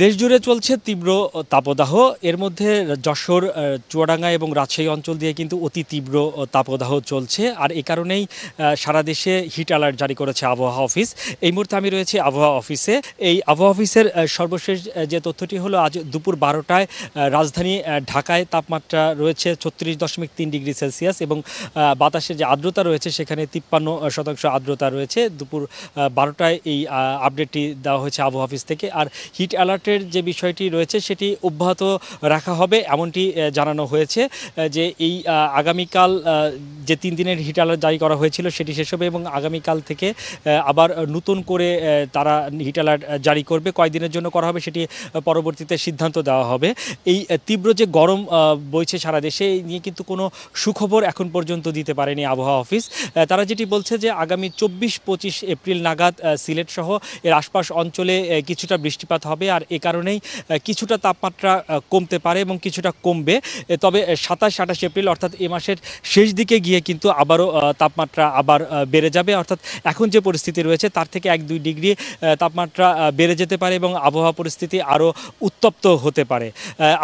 দেশজুড়ে চলছে তীব্র তাপদাহ। এর মধ্যে যশোর, চুয়াডাঙ্গা এবং রাজশাহী অঞ্চল দিয়ে কিন্তু অতি তীব্র তাপদাহ চলছে। আর এই কারণেই সারা দেশে হিট অ্যালার্ট জারি করেছে আবহাওয়া অফিস। এই মুহূর্তে আমি রয়েছি আবহাওয়া অফিসে। এই আবহাওয়া অফিসের সর্বশেষ যে তথ্যটি হলো, আজ দুপুর 12টায় রাজধানী ঢাকায় তাপমাত্রা রয়েছে 36.3 ডিগ্রি সেলসিয়াস এবং বাতাসের যে আর্দ্রতা রয়েছে সেখানে 53% আর্দ্রতা রয়েছে। দুপুর 12টায় এই আপডেটটি দেওয়া হয়েছে আবহাওয়া অফিস থেকে। আর হিট অ্যালার্টের যে বিষয়টি রয়েছে সেটি অব্যাহত রাখা হবে এমনটি জানানো হয়েছে, যে এই আগামীকাল যে 3 দিনের হিট অ্যালার্ট জারি করা হয়েছিল সেটি শেষ হবে এবং আগামীকাল থেকে আবার নতুন করে তারা হিট অ্যালার্ট জারি করবে। কয়েকদিনের জন্য করা হবে সেটি পরবর্তীতে সিদ্ধান্ত দেওয়া হবে। এই তীব্র যে গরম বইছে সারা দেশে, এই নিয়ে কিন্তু কোনো সুখবর এখন পর্যন্ত দিতে পারেনি আবহাওয়া অফিস। তারা যেটি বলছে যে আগামী 24-25 এপ্রিল নাগাদ সিলেট সহ এর আশপাশ অঞ্চলে কিছুটা বৃষ্টিপাত হবে। আর এ কারণেই কিছুটা তাপমাত্রা কমতে পারে এবং কিছুটা কমবে। তবে 27-28 এপ্রিল অর্থাৎ এ মাসের শেষ দিকে গিয়ে কিন্তু আবারও তাপমাত্রা আবার বেড়ে যাবে। অর্থাৎ এখন যে পরিস্থিতি রয়েছে তার থেকে 1-2 ডিগ্রি তাপমাত্রা বেড়ে যেতে পারে এবং আবহাওয়া পরিস্থিতি আরও উত্তপ্ত হতে পারে।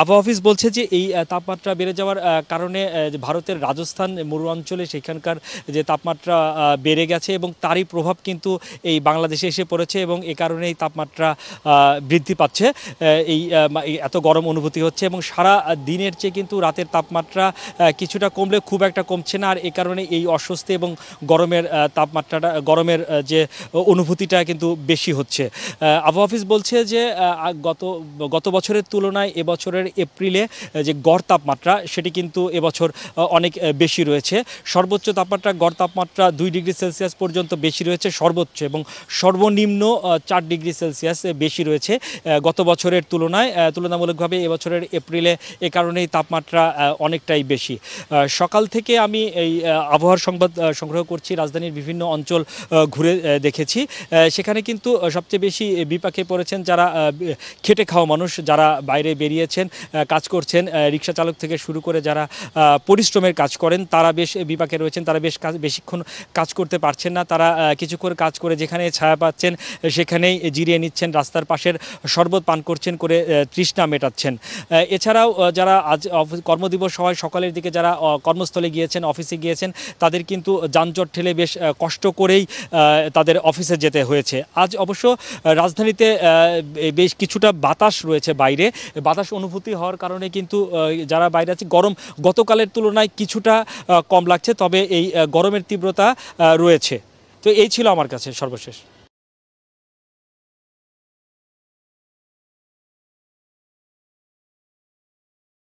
আবহাওয়া অফিস বলছে যে এই তাপমাত্রা বেড়ে যাওয়ার কারণে ভারতের রাজস্থান মরু অঞ্চলে সেখানকার যে তাপমাত্রা বেড়ে গেছে এবং তারই প্রভাব কিন্তু এই বাংলাদেশে এসে পড়েছে এবং এ কারণেই তাপমাত্রা বৃদ্ধি পাচ্ছে। এই এত গরম অনুভূতি হচ্ছে এবং সারা দিনের চেয়ে কিন্তু রাতের তাপমাত্রা কিছুটা কমলে খুব একটা কমছে না। আর এ কারণে এই অস্বস্তি এবং গরমের তাপমাত্রাটা, গরমের যে অনুভূতিটা কিন্তু বেশি হচ্ছে। আবহাওয়া অফিস বলছে যে গত বছরের তুলনায় এবছরের এপ্রিলে যে গড় তাপমাত্রা সেটি কিন্তু এবছর অনেক বেশি রয়েছে। সর্বোচ্চ তাপমাত্রা, গড় তাপমাত্রা 2 ডিগ্রি সেলসিয়াস পর্যন্ত বেশি রয়েছে সর্বোচ্চ, এবং সর্বনিম্ন 4 ডিগ্রি সেলসিয়াস বেশি রয়েছে গত বছরের তুলনামূলকভাবে এবছরের এপ্রিলে। এ কারণেই তাপমাত্রা অনেকটাই বেশি। সকাল থেকে আমি এই আবহাওয়ার সংবাদ সংগ্রহ করছি, রাজধানীর বিভিন্ন অঞ্চল ঘুরে দেখেছি। সেখানে কিন্তু সবচেয়ে বেশি বিপাকে পড়েছেন যারা খেটে খাওয়া মানুষ, যারা বাইরে বেরিয়েছেন, কাজ করছেন, রিক্সা চালক থেকে শুরু করে যারা পরিশ্রমের কাজ করেন তারা বেশ বিপাকে রয়েছেন। তারা বেশিক্ষণ কাজ করতে পারছেন না। তারা কিছুক্ষণ কাজ করে যেখানে ছায়া পাচ্ছেন সেখানেই জিরিয়ে নিচ্ছেন, রাস্তার পাশের শরবত পান করছেন, করে তৃষ্ণা মেটাচ্ছেন। এছাড়াও যারা আজ কর্মদিবস হয় সকালের দিকে যারা কর্মস্থলে গিয়েছেন, অফিসে গিয়েছেন, তাদের কিন্তু যানজট ঠেলে বেশ কষ্ট করেই তাদের অফিসে যেতে হয়েছে। আজ অবশ্য রাজধানীতে বেশ কিছুটা বাতাস রয়েছে বাইরে। বাতাস অনুভূতি হওয়ার কারণে কিন্তু যারা বাইরে আছে, গরম গতকালের তুলনায় কিছুটা কম লাগছে, তবে এই গরমের তীব্রতা রয়েছে। তো এই ছিল আমার কাছে সর্বশেষ।